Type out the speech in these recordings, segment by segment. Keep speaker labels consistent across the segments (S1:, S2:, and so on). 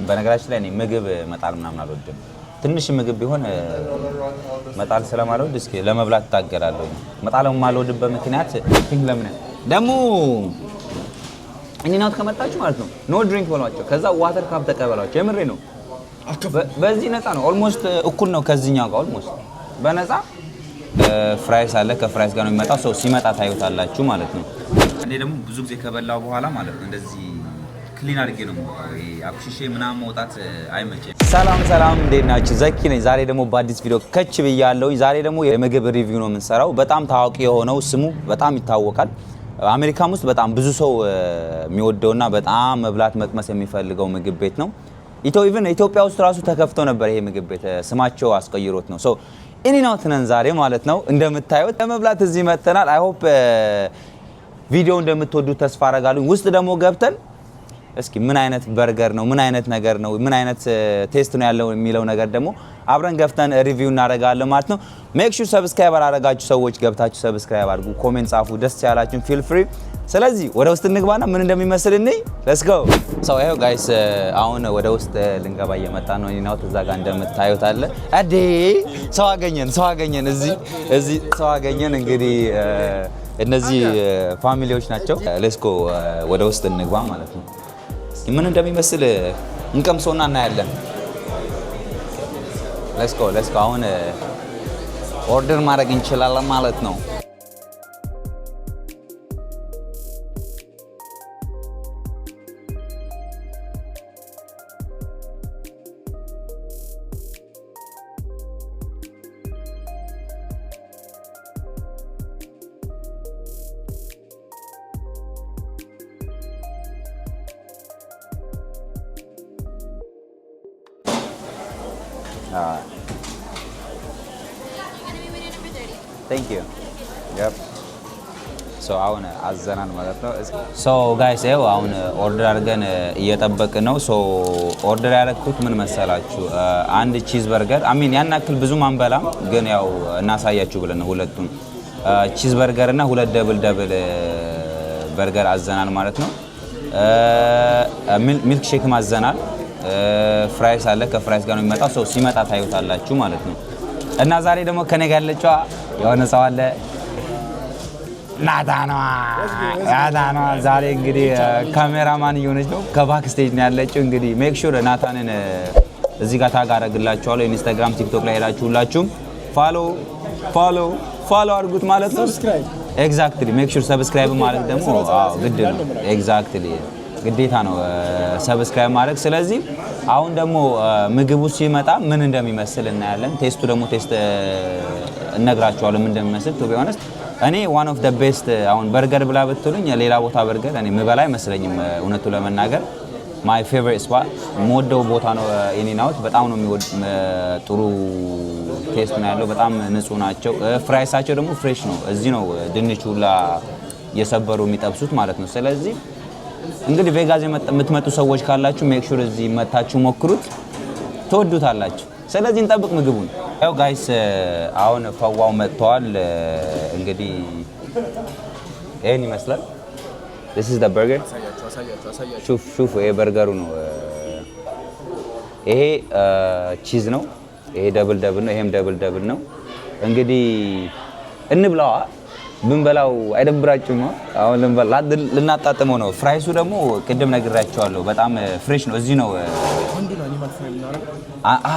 S1: በነገራችን ላይ እኔ ምግብ መጣል ምናምን አልወድም። ትንሽ ምግብ ቢሆን መጣል ስለማልወድ እስኪ ለመብላት ታገላለሁ። መጣለው ማልወድበት ምክንያት ለምን ደግሞ እኔናት ከመጣችሁ ማለት ነው ኖ ድሪንክ በሏቸው፣ ከዛ ዋተር ካፕ ተቀበሏቸው። የምሬ ነው። በዚህ ነፃ ነው። ኦልሞስት እኩል ነው ከዚህኛው ጋር ኦልሞስት በነፃ ፍራይስ አለ። ከፍራይስ ጋር ነው የሚመጣው። ሰው ሲመጣ ታዩታላችሁ ማለት ነው። እኔ ደግሞ ብዙ ጊዜ ከበላው በኋላ ማለት ነው እንደዚህ ክሊን አድርጌ ነው አብሽሼ ምናምን መውጣት አይመቸኝም። ሰላም እንዴት ናችሁ? ዘኪ ነኝ። ዛሬ ደግሞ በአዲስ ቪዲዮ ከች ብያለሁ። ዛሬ ደግሞ የምግብ ሪቪው ነው የምንሰራው። በጣም ታዋቂ የሆነው ስሙ በጣም ይታወቃል። አሜሪካም ውስጥ በጣም ብዙ ሰው የሚወደውና በጣም መብላት መቅመስ የሚፈልገው ምግብ ቤት ነው። ኢትዮጵያ ውስጥ ራሱ ተከፍቶ ነበር ይሄ ምግብ ቤት፣ ስማቸው አስቀይሮት ነው። ኢንናውት ነን ዛሬ ማለት ነው። እንደምታዩት ለመብላት እዚህ መጥተናል። አይ ሆፕ ቪዲዮ እንደምትወዱት ተስፋ አደርጋለሁ። ውስጥ ደግሞ ገብተን እስኪ ምን አይነት በርገር ነው፣ ምን አይነት ነገር ነው፣ ምን አይነት ቴስት ነው ያለው የሚለው ነገር ደግሞ አብረን ገፍተን ሪቪው እናደርጋለን ማለት ነው። ሜክ ሹር ሰብስክራይብ አላደረጋችሁ ሰዎች ገብታችሁ ሰብስክራይብ አድርጉ፣ ኮሜንት ጻፉ፣ ደስ ያላችሁን ፊል ፍሪ። ስለዚህ ወደ ውስጥ እንግባና ምን እንደሚመስል እንይ። ሌትስ ጎ። ይሄው ጋይስ አሁን ወደ ውስጥ ልንገባ እየመጣ ነው። ኢንናውት እዛ ጋር እንደምታዩት አለ። አዴ ሰው አገኘን እዚህ ሰው አገኘን። እንግዲህ እነዚህ ፋሚሊዎች ናቸው። ሌትስ ጎ ወደ ውስጥ እንግባ ማለት ነው። ምን እንደሚመስል እንቀምሰውና እናያለን። ሌትስ ጎ አሁን ኦርደር ማድረግ እንችላለን ማለት ነው። Thank you. Yep. አሁን አዘናል ማለት ነው። ጋይስ ይኸው አሁን ኦርደር አድርገን እየጠበቅን ነው። ኦርደር ያደረኩት ምን መሰላችሁ? አንድ ቺዝ በርገር ያን ያክል ብዙም አንበላም፣ ግን ያው እናሳያችሁ ብለን ነው። ሁለቱም ቺዝ በርገር እና ሁለት ደብል በርገር አዘናል ማለት ነው። ሚልክ ሼክም አዘናል። ፍራይስ አለ። ከፍራይስ ጋር ነው የሚመጣው። ሲመጣ ታዩታላችሁ ማለት ነው። እና ዛሬ ደግሞ ከኔ ጋር ያለችው የሆነ ሰው አለ። ናታኗ ዛሬ እንግዲህ ካሜራማን እየሆነች ነው። ከባክ ስቴጅ ነው ያለችው። እንግዲህ ሜክ ሹር ናታንን እዚህ ጋር ታግ አደርግላችኋለሁ። ኢንስታግራም፣ ቲክቶክ ላይ ሄዳችሁ ሁላችሁም ፎሎ አድርጉት ማለት ነው። ኤግዛክትሊ ሜክ ሹር ሰብስክራይብ ማለት ደግሞ ግድ ነው። ኤግዛክትሊ ግዴታ ነው ሰብስክራይብ ማድረግ። ስለዚህ አሁን ደግሞ ምግቡ ሲመጣ ምን እንደሚመስል እናያለን። ቴስቱ ደግሞ እነግራችኋለሁ ምን እንደሚመስል። ቱ ቢ ኦነስት እኔ ዋን ኦፍ ዘ ቤስት አሁን በርገር ብላ ብትሉኝ ሌላ ቦታ በርገር እኔ ምበላ አይመስለኝም እውነቱ ለመናገር። ማይ ፌቨሪት ስፖት የምወደው ቦታ ነው ኢንናውት። በጣም ነው ጥሩ ቴስት ነው ያለው። በጣም ንጹህ ናቸው። ፍራይሳቸው ደግሞ ፍሬሽ ነው። እዚህ ነው ድንቹ ሁላ እየሰበሩ የሚጠብሱት ማለት ነው። ስለዚህ እንግዲህ ቬጋስ የምትመጡ ሰዎች ካላችሁ ሜክ ሹር እዚህ መታችሁ ሞክሩት፣ ትወዱታላችሁ። ስለዚህ እንጠብቅ ምግቡን። ያው ጋይስ አሁን ፈዋው መጥተዋል። እንግዲህ ይሄን ይመስላል። this is the burger ሹፍ ይሄ በርገሩ ነው። ይሄ ቺዝ ነው። ይሄ ደብል ነው። ይሄም ደብል ነው። እንግዲህ እንብላዋ። ብንበላው አይደብራችሁም? አሁን ልናጣጥመው ነው። ፍራይሱ ደግሞ ቅድም ነግራችኋለሁ በጣም ፍሬሽ ነው። እዚህ ነው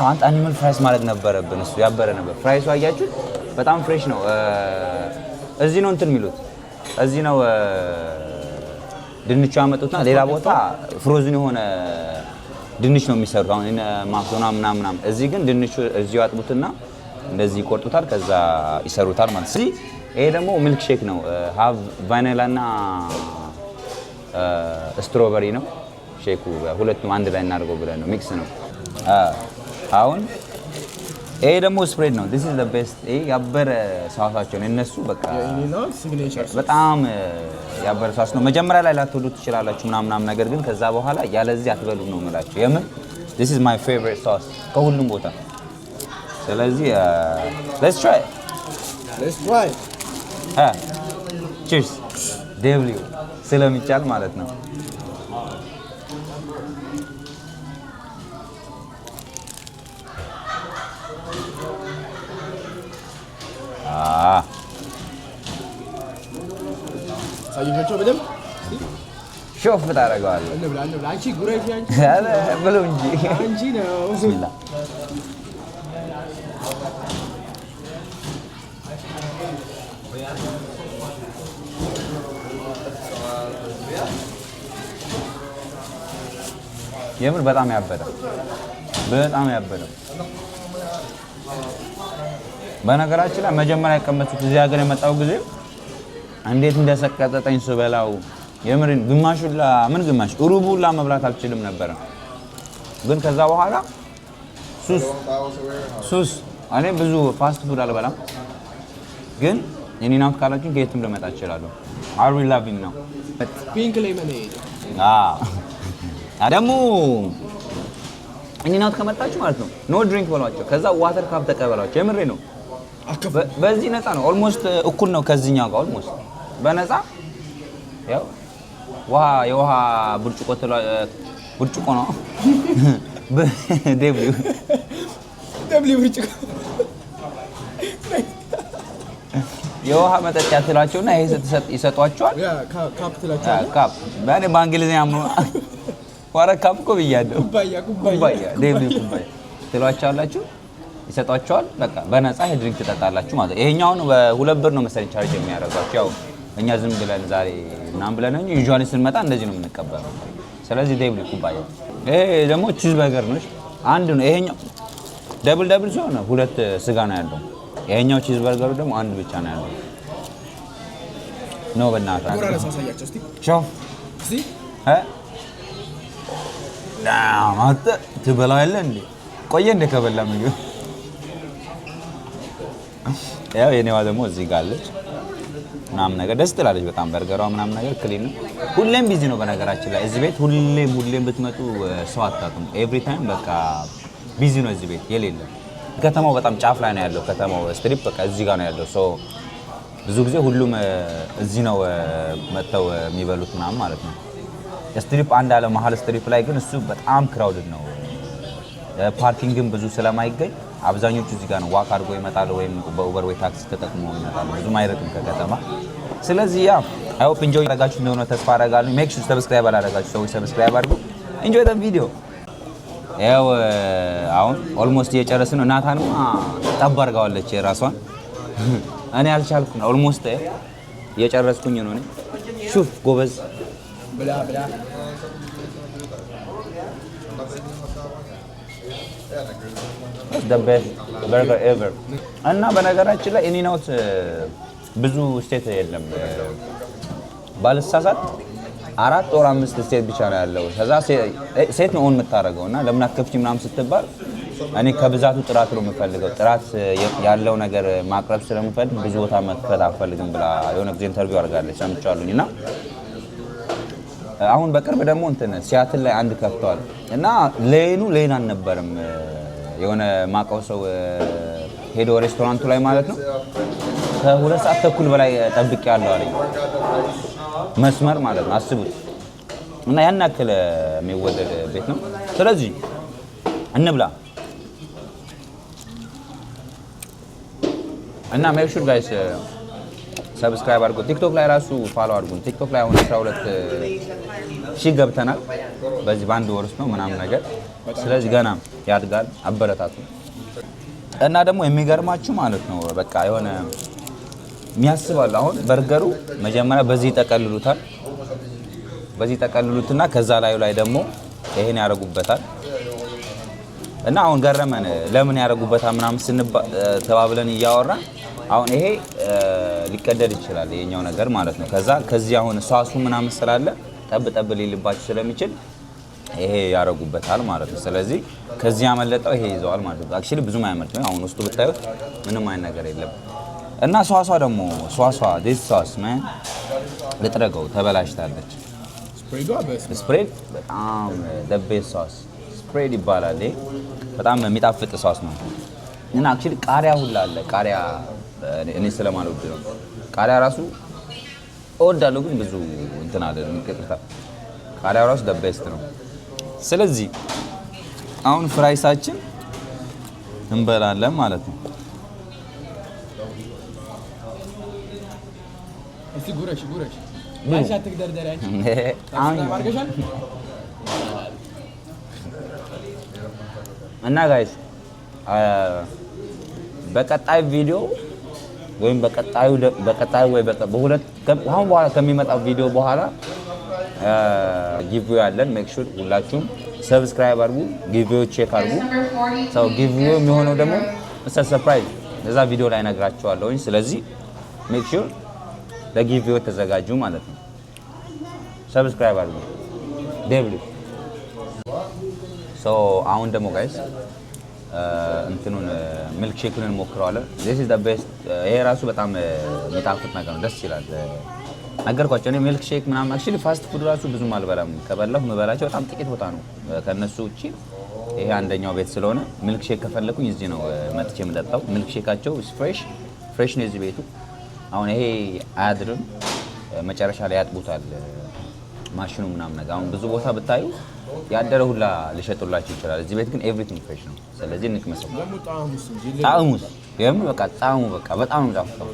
S1: አንተ አኒማል ፍራይስ ማለት ነበረብን። እሱ ያበረ ነበር። ፍራይሱ አያችሁ በጣም ፍሬሽ ነው። እዚህ ነው እንትን የሚሉት እዚህ ነው ድንቹ ያመጡትና ሌላ ቦታ ፍሮዝን የሆነ ድንች ነው የሚሰሩት። አሁን ማክዶና ምናምን። እዚህ ግን ድንቹ እዚሁ ያጥቡትና እንደዚህ ይቆርጡታል፣ ከዛ ይሰሩታል ማለት ነው። ይሄ ደግሞ ሚልክ ሼክ ነው። ሃቭ ቫኒላ እና ስትሮበሪ ነው ሼኩ። ሁለቱም አንድ ላይ እናድርገው ብለን ነው። ሚክስ ነው። አሁን ይሄ ደግሞ ስፕሬድ ነው። this is the best። ይሄ ያበረ ሳሳቸው ነው እነሱ በቃ በጣም ያበረ ሳስ ነው። መጀመሪያ ላይ ላትወዱት ትችላላችሁ ምናምን ነገር ግን ከዛ በኋላ ያለዚህ አትበሉ ነው የምላችሁ። የምን this is my favorite sauce ከሁሉም ቦታ። ስለዚህ let's try cheers ደብሊው ስለሚቻል ማለት ነው።
S2: አሳይሻቸው በደምብ
S1: ሾፍ ታደርገዋለህ።
S2: እንብላ አንቺ ጉረሽ አንቺ
S1: ብለው እንጂ
S2: አንቺ ነው።
S1: ቢስሚላ የምር በጣም ያበደ በነገራችን ላይ መጀመሪያ የቀመጥኩት እዚህ ሀገር የመጣው ጊዜ እንዴት እንደሰቀጠጠኝ ስበላው የምር ግማሽ ሩቡላ መብላት አልችልም ነበር። ግን ከዛ በኋላ ሱስ እኔ ብዙ ፋስት ፉድ አልበላም። ግን የኔናት ካላችሁ ከየትም ልመጣ እችላለሁ። አር ዊ ላቪንግ ነው
S2: ፒንክ ሌመኔድ
S1: ደግሞ እኔናት ከመጣችሁ ማለት ነው ኖ ድሪንክ በሏቸው። ከዛ ዋተር ካፕ ተቀበሏቸው። የምሬ ነው። በዚህ ነፃ ነው። ኦልሞስት እኩል ነው ከዚህኛው ጋር ኦልሞስት በነፃ ያው የውሃ ብርጭቆ ነው ደብሊው
S2: ብርጭቆ
S1: የውሃ መጠጫ ትላቸውና ይሄ ይሰጧቸዋል።
S2: ካፕ ትላቸዋል።
S1: ካፕ ባኔ በእንግሊዝኛ ነው ዋረ ካፕ እኮ ብያለሁ። ኩባያ ደብሊው ኩባያ ትሏቸዋላችሁ፣ ይሰጧቸዋል። በቃ በነፃ ይሄ ድሪንክ ትጠጣላችሁ ማለት ነው። ይሄኛውን በ2 ብር ነው መሰለኝ ቻርጅ የሚያደርጓችሁ። ያው እኛ ዝም ብለን ዛሬ ምናምን ብለን እንጂ ዩዥዋሊ ስንመጣ እንደዚህ ነው የምንቀበለው። ስለዚህ ደብል ኩባያ። ይሄ ደግሞ ቺዝ በርገር ነው። አንድ ነው ይሄኛው። ደብል ሲሆን 2 ስጋ ነው ያለው። ይሄኛው ቺዝ በርገሩ ደግሞ አንድ ብቻ ነው ያለው። ነው በእናትህ
S2: ጎራ ለሳሳያቸው እስቲ
S1: ሾፍ
S2: እስቲ
S1: አንተ ትበላለህ እንዴ? ቆየ እንደ ከበላ ምግብ ያው የኔዋ ደግሞ እዚህ ጋር አለች ምናምን ነገር ደስ ትላለች በጣም በርገሯ ምናምን ነገር ክሊን ነው። ሁሌም ቢዚ ነው በነገራችን ላይ እዚህ ቤት ሁሌም ብትመጡ ሰው አታጡም። ኤቭሪ ታይም በቃ ቢዚ ነው እዚህ ቤት የሌለ። ከተማው በጣም ጫፍ ላይ ነው ያለው። ከተማው ስትሪፕ በቃ እዚህ ጋር ነው ያለው። ሶ ብዙ ጊዜ ሁሉም እዚህ ነው መጥተው የሚበሉት ምናምን ማለት ነው። ስትሪፕ አንድ አለ መሀል ስትሪፕ ላይ ግን እሱ በጣም ክራውድድ ነው። ፓርኪንግም ብዙ ስለማይገኝ አብዛኞቹ እዚህ ጋር ነው ዋክ አድርጎ ይመጣሉ ወይም በኡበር ወይ ታክሲ ተጠቅሞ ይመጣሉ። ብዙም አይርቅም ከከተማ። ስለዚህ ያ አይ ሆፕ ኢንጆይ ያደረጋችሁ እንደሆነ ተስፋ አደርጋለሁ። ሜክ ሹር ሰብስክራይብ አላደረጋችሁ ሰዎች ሰብስክራይብ አድርጉ። ኢንጆይ ዘ ቪዲዮ። ያው አሁን ኦልሞስት እየጨረስን ነው። ናታንም ጠብ አድርጋዋለች የራሷን። እኔ አልቻልኩም። ኦልሞስት እየጨረስኩኝ ነው እኔ። ሹፍ ጎበዝ
S2: ብላ
S1: the best burger ever እና በነገራችን ላይ ኢኒናውት ብዙ ስቴት የለም ባልሳሳት 4 or 5 ስቴት ብቻ ነው ያለው። ከዛ ሴት ነው ኦን የምታደርገው እና ለምን አከፍቺ ምናምን ስትባል እኔ ከብዛቱ ጥራት ነው የምፈልገው። ጥራት ያለው ነገር ማቅረብ ስለምፈልግ ብዙ ቦታ መክፈት አልፈልግም ብላ የሆነ ጊዜ ኢንተርቪው አድርጋለች ሰምቻለሁኝ። እና አሁን በቅርብ ደግሞ እንትን ሲያትል ላይ አንድ ከፍተዋል እና ሌን አልነበረም። የሆነ ማቀው ሰው ሄዶ ሬስቶራንቱ ላይ ማለት ነው ከ2 ሰዓት ተኩል በላይ ጠብቄ ያለው አለኝ መስመር ማለት ነው። አስቡት። እና ያን ያክል የሚወደድ ቤት ነው። ስለዚህ እንብላ እና ሜክ ሹር ጋይስ ሰብስክራይብ አድርጉ። ቲክቶክ ላይ ራሱ ፎሎ አድርጉ። ቲክቶክ ላይ አሁን 12,000 ገብተናል በዚህ በአንድ ወር ውስጥ ነው ምናምን ነገር። ስለዚህ ገና ያድጋል፣ አበረታቱ። እና ደግሞ የሚገርማችሁ ማለት ነው በቃ የሆነ የሚያስባሉ አሁን በርገሩ መጀመሪያ በዚህ ይጠቀልሉትና ከዛ ላይ ደግሞ ይሄን ያደርጉበታል። እና አሁን ገረመን ለምን ያደርጉበታል ምናምን ተባብለን እያወራ አሁን ይሄ ሊቀደድ ይችላል የኛው ነገር ማለት ነው። ከዚህ አሁን ሷሱ ምናምን ስላለ ጠብ ሊልባችሁ ስለሚችል ይሄ ያደርጉበታል ማለት ነው። ስለዚህ ከዚህ ያመለጠው ይሄ ይዘዋል ማለት ነው። አክቹሊ ብዙም አያመልጥም። አሁን ውስጡ ብታዩት ምንም አይነት ነገር የለም። እና ሷሷ ደግሞ ዲስ ሷስ ማን ልጥረገው ተበላሽታለች። ስፕሬድ በጣም the best ሷስ ስፕሬድ ይባላል። ይሄ በጣም የሚጣፍጥ ሷስ ነው። እና አክቹሊ ቃሪያ ሁላ አለ። ቃሪያ እኔ ስለማልወድ ነው። ቃሪያ ራሱ እወዳለሁ ግን ብዙ እንትን አለ እንቅጥታ። ቃሪያ ራሱ the best ነው። ስለዚህ አሁን ፍራይሳችን እንበላለን ማለት ነው።
S2: እስቲ ጉረሽ አይሻ ትግደርደሪያ
S1: እና ጋይስ በቀጣይ ቪዲዮ ወይም በቀጣዩ ወይ በሁለት አሁን በኋላ ከሚመጣው ቪዲዮ በኋላ ጊቭዌይ አለን። ሜክ ሹር ሁላችሁም ሰብስክራይብ አድርጉ፣ ጊቭዌይ ቼክ አድርጉ። ሰው ጊቭዌይ የሚሆነው ደግሞ ሰርፕራይዝ እዛ ቪዲዮ ላይ ነግራችኋለሁ። ስለዚህ ሜክ ሹር ለጊቭዌይ ተዘጋጁ ማለት ነው። ሰብስክራይብ አድርጉ ዴብሊ። ሶ አሁን ደግሞ ጋይስ እንትኑን ሚልክ ሼኩን እንሞክረዋለን። this is the best። ይሄ ራሱ በጣም የሚጣፍጥ ነገር ነው፣ ደስ ይላል። ነገርኳቸው እኔ ሚልክ ሼክ ምናምን አክቹሊ ፋስት ፉድ ራሱ ብዙም አልበላም። ከበላሁ የምበላቸው በጣም ጥቂት ቦታ ነው ከነሱ ውጪ። ይሄ አንደኛው ቤት ስለሆነ ሚልክ ሼክ ከፈለኩኝ እዚህ ነው መጥቼ የምጠጣው። ሚልክ ሼካቸው ፍሬሽ ነው እዚህ ቤቱ። አሁን ይሄ አያድርም፣ መጨረሻ ላይ ያጥቡታል ማሽኑ ምናምን ነገር። አሁን ብዙ ቦታ ብታዩ ያደረ ሁላ ሊሸጡላችሁ ይችላል። እዚህ ቤት ግን ኤቭሪቲንግ ፍሬሽ ነው። ስለዚህ እንቅመሰው። ጣዕሙስ የምር በቃ ጣዕሙ በቃ በጣም ነው የሚጣፍጠው።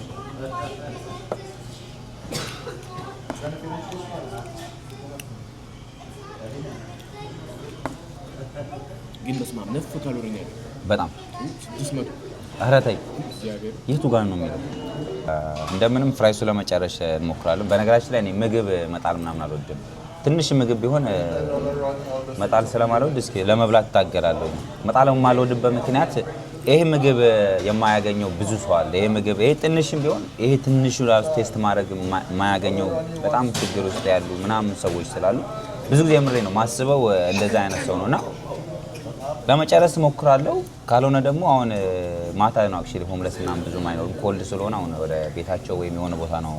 S2: ግን በስማም ነፍ ካሎሪ ነው
S1: በጣም
S2: 600።
S1: ኧረ ተይ የቱ ጋር ነው የሚለው? እንደምንም ፍራይሱ ለመጨረስ እንሞክራለን። በነገራችን ላይ እኔ ምግብ መጣል ምናምን አልወድም። ትንሽ ምግብ ቢሆን መጣል ስለማልወድ እስኪ ለመብላት ታገላለሁ። መጣል የማልወድበት ምክንያት ይሄ ምግብ የማያገኘው ብዙ ሰው አለ። ይሄ ምግብ ይሄ ትንሽም ቢሆን ይሄ ትንሹ ራሱ ቴስት ማድረግ የማያገኘው በጣም ችግር ውስጥ ያሉ ምናምን ሰዎች ስላሉ ብዙ ጊዜ ምሬ ነው ማስበው እንደዛ አይነት ሰው ነውና ለመጨረስ ሞክራለሁ። ካልሆነ ደግሞ አሁን ማታ ነው አክቹሊ ሆምለስ ምናምን ብዙ አይኖርም፣ ኮልድ ስለሆነ አሁን ወደ ቤታቸው ወይም የሆነ ቦታ ነው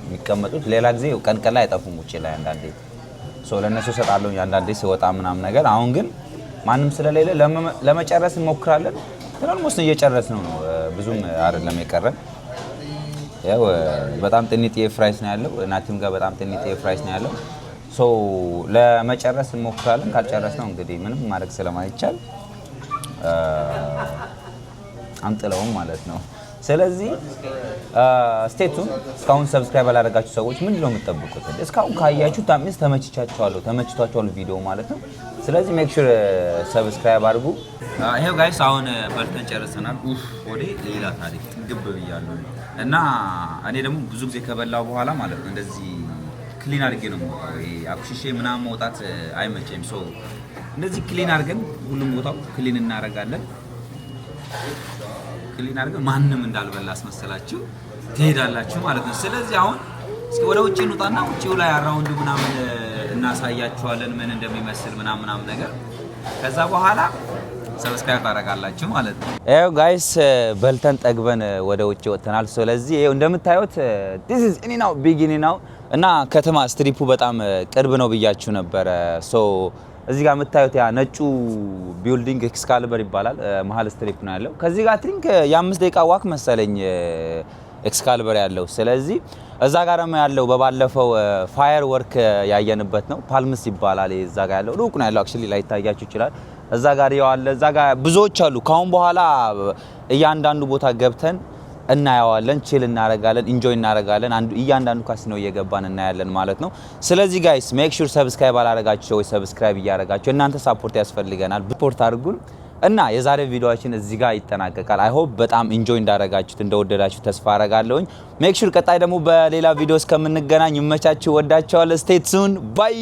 S1: የሚቀመጡት። ሌላ ጊዜ ቀን ላይ አይጠፉም ውጪ ላይ አንዳንዴ ለእነሱ እሰጣለሁ አንዳንዴ ሲወጣ ምናምን ነገር። አሁን ግን ማንም ስለሌለ ለመጨረስ እንሞክራለን። ኦልሞስት እየጨረስን ነው፣ ብዙም አይደለም የቀረን። ያው በጣም ጥኒት ፍራይስ ነው ያለው፣ ናቲም ጋር በጣም ጥኒት ፍራይስ ነው ያለው። ለመጨረስ እንሞክራለን። ካልጨረስ ነው እንግዲህ ምንም ማድረግ ስለማይቻል አንጥለውም ማለት ነው። ስለዚህ ስቴቱን እስካሁን ሰብስክራይብ ያላደረጋችሁ ሰዎች ምንድን ነው የምትጠብቁት? እስካሁን ካያችሁ ታምስ ተመችቷቸዋል ቪዲዮ ማለት ነው። ስለዚህ ሜክ ሹር ሰብስክራይብ አድርጉ። ይሄው ጋይስ አሁን በልተን ጨርሰናል። ወዴ ሌላ ታሪክ ግብ ብያለሁ እና እኔ ደግሞ ብዙ ጊዜ ከበላው በኋላ ማለት ነው እንደዚህ ክሊን አድርጌ ነው የምወጣው። ይሄ አኩሽሼ ምናምን መውጣት አይመቸኝም። ሶ እንደዚህ ክሊን አድርገን ሁሉም ቦታው ክሊን እናደርጋለን። ክሊን አድርገን ማንም እንዳልበላ አስመሰላችሁ ትሄዳላችሁ ማለት ነው። ስለዚህ አሁን እስኪ ወደ ውጪ እንውጣና ውጪው ላይ አራውንዱ ምናምን እናሳያችኋለን ምን እንደሚመስል ምናምን ነገር። ከዛ በኋላ ሰብስክራይብ ታደርጋላችሁ ማለት ነው። ይሄው ጋይስ በልተን ጠግበን ወደ ውጪ ወጥተናል። ስለዚህ ይሄው እንደምታዩት this is እኔ ነው ቢጊኒ ነው እና ከተማ ስትሪፑ በጣም ቅርብ ነው ብያችሁ ነበረ። ሶ እዚህ ጋር የምታዩት ያ ነጩ ቢልዲንግ ኤክስካሊበር ይባላል። መሀል ስትሪፕ ነው ያለው። ከዚህ ጋር ቲንክ የ5 ደቂቃ ዋክ መሰለኝ ኤክስካሊበር ያለው። ስለዚህ እዛ ጋር ያለው በባለፈው ፋየር ወርክ ያየንበት ነው። ፓልምስ ይባላል። እዛ ጋር ያለው ሩቅ ነው ያለው። አክቹሊ ላይታያችሁ ይችላል። እዛ ጋር ያለ እዛ ጋር ብዙዎች አሉ። ካሁን በኋላ እያንዳንዱ ቦታ ገብተን እናያዋለን፣ ቺል እናረጋለን፣ ኢንጆይ እናረጋለን። እያንዳንዱ ካሲኖ እየገባን እናያለን ማለት ነው። ስለዚህ ጋይስ ሜክ ሹር ሰብስክራይብ አላረጋችሁ ሰዎች ሰብስክራይብ እያረጋችሁ እናንተ ሳፖርት ያስፈልገናል። ሰፖርት አድርጉን እና የዛሬ ቪዲዮአችን እዚህ ጋር ይጠናቀቃል። አይ ሆፕ በጣም ኢንጆይ እንዳረጋችሁት እንደወደዳችሁ ተስፋ አረጋለሁኝ። ሜክ ሹር ቀጣይ ደግሞ በሌላ ቪዲዮ እስከምንገናኝ ይመቻችሁ። ወዳችኋለሁ። ስቴይ ቱን ባይ